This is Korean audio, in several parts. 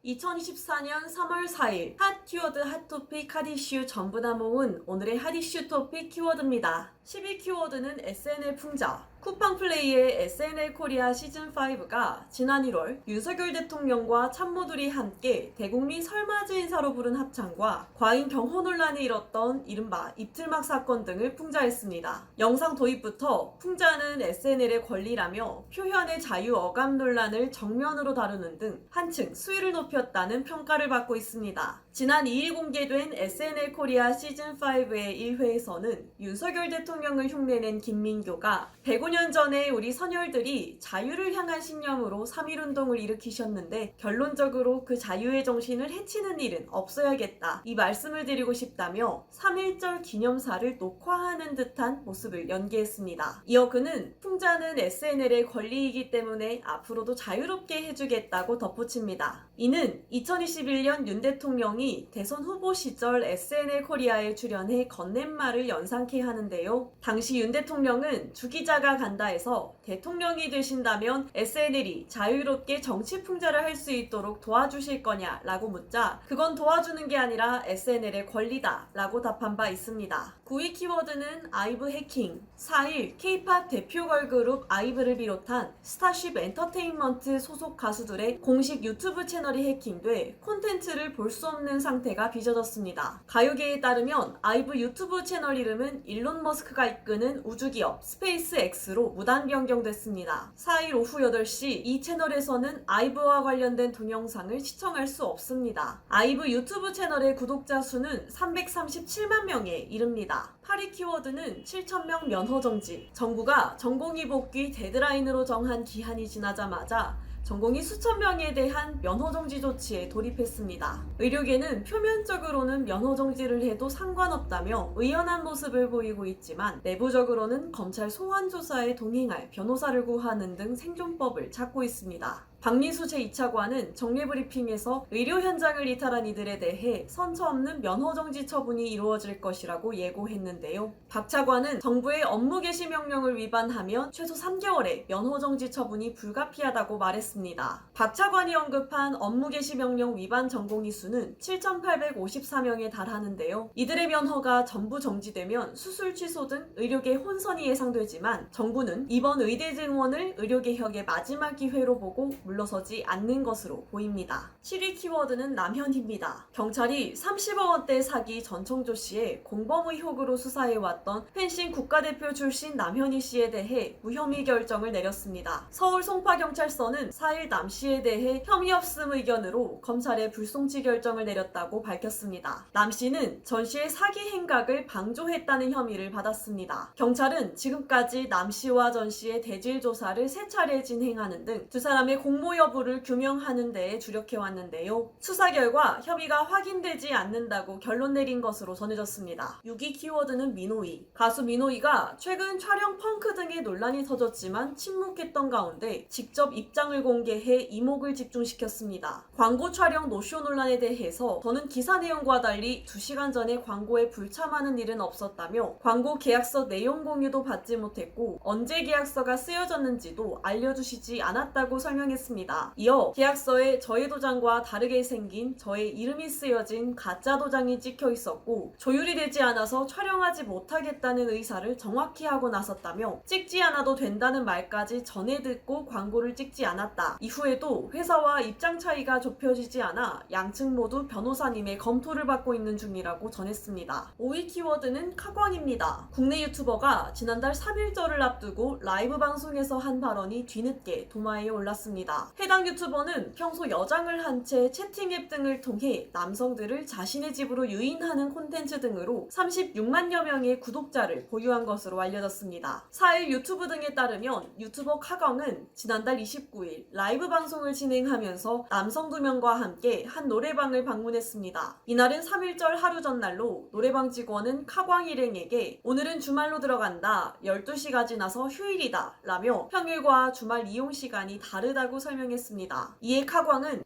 2024년 3월 4일 핫 키워드 핫토픽 핫 이슈 전부 다 모은 오늘의 핫 이슈 토픽 키워드입니다. 10위 키워드는 SNL 풍자. 쿠팡 플레이의 SNL 코리아 시즌5가 지난 1월 윤석열 대통령과 참모들이 함께 대국민 설맞이 인사로 부른 합창과 과잉 경호 논란이 일었던 이른바 입틀막 사건 등을 풍자했습니다. 영상 도입부터 풍자는 SNL의 권리라며 표현의 자유 어감 논란을 정면으로 다루는 등 한층 수위를 높였다는 평가를 받고 있습니다. 지난 2일 공개된 SNL 코리아 시즌5의 1회에서는 윤석열 대통령을 흉내낸 김민교가 105년 전에 우리 선열들이 자유를 향한 신념으로 3.1운동을 일으키셨는데 결론적으로 그 자유의 정신을 해치는 일은 없어야겠다. 이 말씀을 드리고 싶다며 3.1절 기념사를 녹화하는 듯한 모습을 연기했습니다. 이어 그는 풍자는 SNL의 권리이기 때문에 앞으로도 자유롭게 해주겠다고 덧붙입니다. 이는 2021년 윤 대통령이 대선 후보 시절 SNL 코리아에 출연해 건넨 말을 연상케 하는데요. 당시 윤 대통령은 주 기자가 간다 해서 대통령이 되신다면 SNL이 자유롭게 정치 풍자를 할 수 있도록 도와주실 거냐 라고 묻자 그건 도와주는 게 아니라 SNL의 권리다 라고 답한 바 있습니다. 9위 키워드는 아이브 해킹. 4일 K-팝 대표 걸그룹 아이브를 비롯한 스타쉽 엔터테인먼트 소속 가수들의 공식 유튜브 채널이 해킹돼 콘텐츠를 볼 수 없는 상태가 빚어졌습니다. 가요계에 따르면 아이브 유튜브 채널 이름은 일론 머스크가 이끄는 우주기업 스페이스X로 무단 변경됐습니다. 4일 오후 8시 이 채널에서는 아이브와 관련된 동영상을 시청할 수 없습니다. 아이브 유튜브 채널의 구독자 수는 337만 명에 이릅니다. 8위 키워드는 7,000명 면허정지. 정부가 전공의 복귀 데드라인으로 정한 기한이 지나자마자 전공의 수천 명에 대한 면허정지 조치에 돌입했습니다. 의료계는 표면적으로는 면허정지를 해도 상관없다며 의연한 모습을 보이고 있지만 내부적으로는 검찰 소환조사에 동행할 변호사를 구하는 등 생존법을 찾고 있습니다. 박민수 제2차관은 정례브리핑에서 의료 현장을 이탈한 이들에 대해 선처 없는 면허정지 처분이 이루어질 것이라고 예고했는데요. 박 차관은 정부의 업무 개시 명령을 위반하면 최소 3개월의 면허정지 처분이 불가피하다고 말했습니다. 박 차관이 언급한 업무 개시 명령 위반 전공의 수는 7,854명에 달하는데요. 이들의 면허가 전부 정지되면 수술 취소 등 의료계 혼선이 예상되지만 정부는 이번 의대 증원을 의료개혁의 마지막 기회로 보고 물러서지 않는 것으로 보입니다. 7위 키워드는 남현희입니다. 경찰이 30억 원대 사기 전청조 씨의 공범 의혹으로 수사해왔던 펜싱 국가대표 출신 남현희 씨에 대해 무혐의 결정을 내렸습니다. 서울 송파경찰서는 4일 남 씨에 대해 혐의 없음 의견으로 검찰에 불송치 결정을 내렸다고 밝혔습니다. 남 씨는 전 씨의 사기 행각을 방조했다는 혐의를 받았습니다. 경찰은 지금까지 남 씨와 전 씨의 대질 조사를 3차례 진행하는 등 두 사람의 공모 여부를 규명하는 데에 주력해왔는데요. 수사 결과 협의가 확인되지 않는다고 결론 내린 것으로 전해졌습니다. 6위 키워드는 민호이. 가수 민호이가 최근 촬영 펑크 등의 논란이 터졌지만 침묵했던 가운데 직접 입장을 공개해 이목을 집중시켰습니다. 광고 촬영 노쇼 논란에 대해서 저는 기사 내용과 달리 2시간 전에 광고에 불참하는 일은 없었다며 광고 계약서 내용 공유도 받지 못했고 언제 계약서가 쓰여졌는지도 알려주시지 않았다고 설명했습니다. 이어 계약서에 저의 도장과 다르게 생긴 저의 이름이 쓰여진 가짜 도장이 찍혀 있었고 조율이 되지 않아서 촬영하지 못하겠다는 의사를 정확히 하고 나섰다며 찍지 않아도 된다는 말까지 전해 듣고 광고를 찍지 않았다. 이후에도 회사와 입장 차이가 좁혀지지 않아 양측 모두 변호사님의 검토를 받고 있는 중이라고 전했습니다. 5위 키워드는 카광입니다. 국내 유튜버가 지난달 3.1절을 앞두고 라이브 방송에서 한 발언이 뒤늦게 도마에 올랐습니다. 해당 유튜버는 평소 여장을 한 채 채팅 앱 등을 통해 남성들을 자신의 집으로 유인하는 콘텐츠 등으로 36만여 명의 구독자를 보유한 것으로 알려졌습니다. 4일 유튜브 등에 따르면 유튜버 카광은 지난달 29일 라이브 방송을 진행하면서 남성 2명과 함께 한 노래방을 방문했습니다. 이날은 3.1절 하루 전날로 노래방 직원은 카광 일행에게 오늘은 주말로 들어간다. 12시가 지나서 휴일이다. 라며 평일과 주말 이용 시간이 다르다고 설명했습니다. 이에 카광은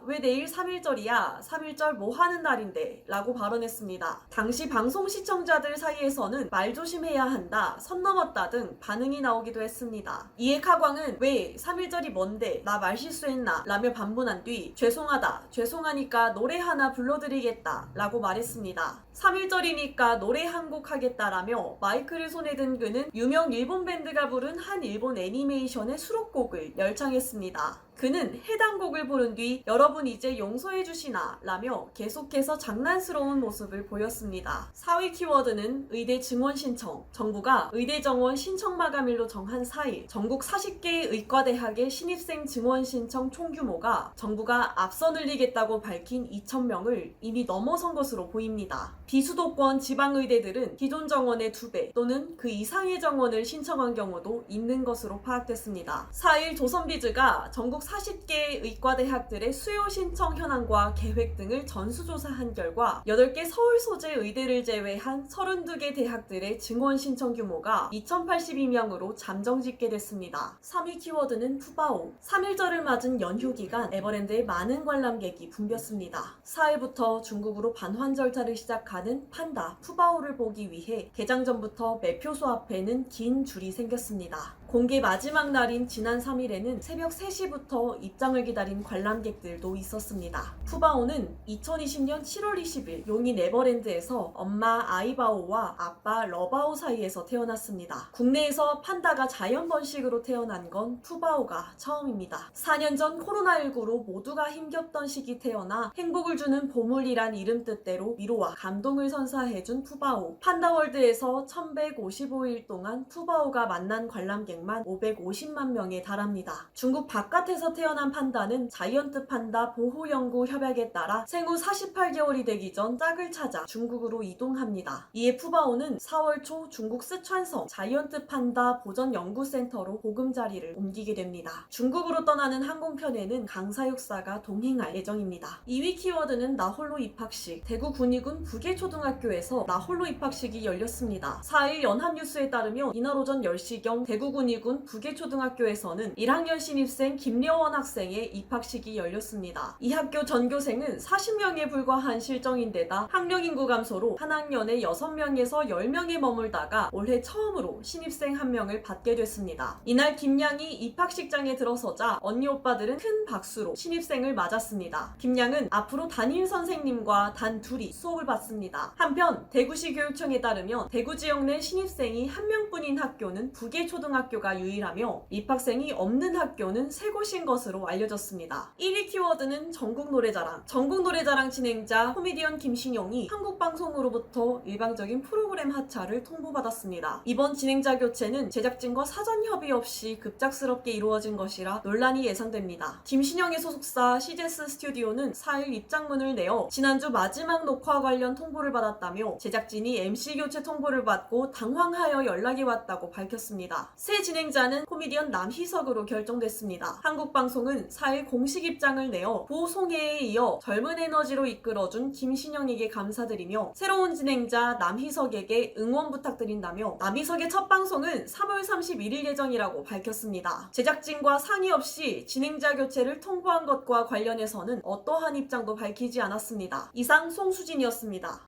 왜 내일 3.1절이야? 3.1절 뭐 하는 날인데? 라고 발언했습니다. 당시 방송 시청자들 사이에서는 말 조심해야 한다, 선 넘었다 등 반응이 나오기도 했습니다. 이에 카광은 왜 3.1절이 뭔데? 나 말 실수했나? 라며 반문한 뒤 죄송하니까 노래 하나 불러드리겠다 라고 말했습니다. 3.1절이니까 노래 한 곡 하겠다라며 마이크를 손에 든 그는 유명 일본 밴드가 부른 한 일본 애니메이션의 수록곡을 열창했습니다. 그는 해당 곡을 부른 뒤 여러분 이제 용서해 주시나 라며 계속해서 장난스러운 모습을 보였습니다. 4위 키워드는 의대 증원 신청. 정부가 의대 정원 신청 마감일로 정한 4일 전국 40개의 의과대학의 신입생 증원 신청 총규모가 정부가 앞서 늘리겠다고 밝힌 2,000명을 이미 넘어선 것으로 보입니다. 비수도권 지방의대들은 기존 정원의 2배 또는 그 이상의 정원을 신청한 경우도 있는 것으로 파악됐습니다. 4일 조선비즈가 전국 40개의 의과대학들의 수요 신청 현황과 계획 등을 전수조사한 결과 8개 서울 소재 의대를 제외한 32개 대학들의 증원 신청 규모가 2,082명으로 잠정 집계됐습니다. 3위 키워드는 푸바오. 3.1절을 맞은 연휴 기간 에버랜드에 많은 관람객이 붐볐습니다. 4일부터 중국으로 반환 절차를 시작하는 판다 푸바오를 보기 위해 개장 전부터 매표소 앞에는 긴 줄이 생겼습니다. 공개 마지막 날인 지난 3일에는 새벽 3시부터 입장을 기다린 관람객들도 있었습니다. 푸바오는 2020년 7월 20일 용인 에버랜드에서 엄마 아이바오와 아빠 러바오 사이에서 태어났습니다. 국내에서 판다가 자연 번식으로 태어난 건 푸바오가 처음입니다. 4년 전 코로나19로 모두가 힘겹던 시기 태어나 행복을 주는 보물이란 이름 뜻대로 위로와 감동을 선사해준 푸바오. 판다월드에서 1155일 동안 푸바오가 만난 관람객 550만 명에 달합니다. 중국 바깥에서 태어난 판다는 자이언트 판다 보호연구 협약에 따라 생후 48개월이 되기 전 짝을 찾아 중국으로 이동합니다. 이에 푸바오는 4월 초 중국 스촨성 자이언트 판다 보전연구센터로 보금자리를 옮기게 됩니다. 중국으로 떠나는 항공편에는 강사육사가 동행할 예정입니다. 2위 키워드는 나홀로 입학식. 대구 군위군 부계초등학교에서 나홀로 입학식이 열렸습니다. 4일 연합뉴스에 따르면 이날 오전 10시경 대구 군위군 부계초등학교에서는 1학년 신입생 김려원 학생의 입학식이 열렸습니다. 이 학교 전교생은 40명에 불과한 실정인데다 학령 인구 감소로 한 학년에 6명에서 10명에 머물다가 올해 처음으로 신입생 1명을 받게 됐습니다. 이날 김양이 입학식장에 들어서자 언니 오빠들은 큰 박수로 신입생을 맞았습니다. 김양은 앞으로 담임 선생님과 단 둘이 수업을 받습니다. 한편 대구시 교육청에 따르면 대구 지역 내 신입생이 1명뿐인 학교는 부계초등학교가 유일하며 입학생이 없는 학교는 3곳인 것으로 알려졌습니다. 1위 키워드는 전국노래자랑. 전국노래자랑 진행자 코미디언 김신영이 한국방송으로부터 일방적인 프로그램 하차를 통보받았습니다. 이번 진행자 교체는 제작진과 사전 협의 없이 급작스럽게 이루어진 것이라 논란이 예상됩니다. 김신영의 소속사 CGS 스튜디오는 4일 입장문을 내어 지난주 마지막 녹화 관련 통보를 받았다며 제작진이 MC 교체 통보를 받고 당황하여 연락이 왔다고 밝혔습니다. 새 진행자는 코미디언 남희석으로 결정됐습니다. 한국방송은 4일 공식 입장을 내어 보송해에 이어 젊은 에너지로 이끌어준 김신영에게 감사드리며 새로운 진행자 남희석에게 응원 부탁드린다며 남희석의 첫 방송은 3월 31일 예정이라고 밝혔습니다. 제작진과 상의 없이 진행자 교체를 통보한 것과 관련해서는 어떠한 입장도 밝히지 않았습니다. 이상 송수진이었습니다.